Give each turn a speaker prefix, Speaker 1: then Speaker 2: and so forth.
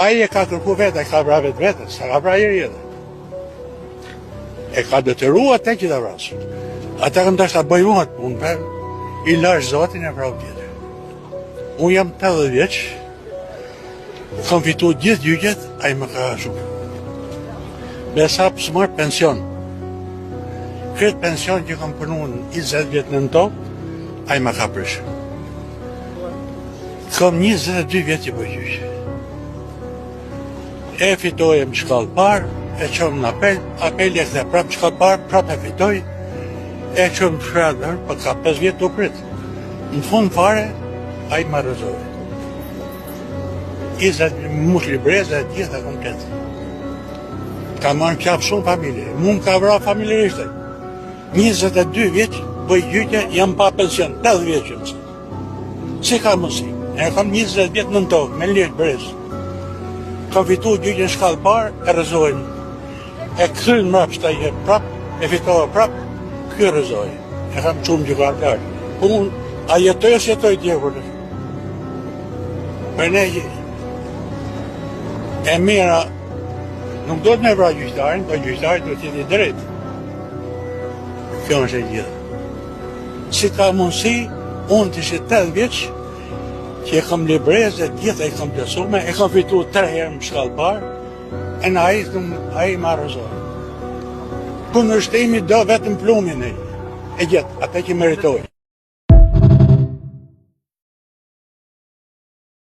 Speaker 1: Ai e ka kërku vetë, e ka vra vetë, sa ka vra njëri edhe. E ka detyru atë që të vrasë. Ata kanë dashur ta bëjnë atë punë, i lash Zotin e vrau tjetër. Unë jam 80 vjeç, kam fitu gjithë gjyqet, ai më ka shumë. Me sa pësë marë pension. Këtë pension që kam punu në 20 vjetë në tokë, ai më ka prishë. Kam 22 vjetë që bëj gjyqe. E fitoj më shkallë parë, e qëmë në apel e këthe prapë shkallë parë, prapë e fitoj, e qëmë shkallë, për ka 5 vjetë të pritë. Në fund fare, a i më rëzove. 20 mush libreze e gjitha kompletë. Ka marrë qafë shumë familje, mund ka vra familjerishte. 22 vjeqë, bëj gjyqe, jam pa pension, 80 vjeqë mëse. Si ka mësi? E kam 20 vjetë në tokë, me lirë brezë. Kam fitu gjyqe në shkallë parë, e rëzojnë. E këthynë mrapë shtaj e prapë, e fitohë prapë, kjo rëzojë. E kam qumë gjykarë lartë. Unë, a jetoj ose jetoj tjekur? Për ne, e mira, nuk do të me vra gjyqtarin, po gjyqtarin do t'jeti drejtë. Kjo është e gjithë. Si ka mundësi, unë të ishte 8 vjeqë, që e kam libreze, gjitha e kam plësume, e kam fitu 3 herë më shkallë parë, e në a i ma rëzorë. Kundërshtimi do vetëm plumin e gjithë, ata që meritoj.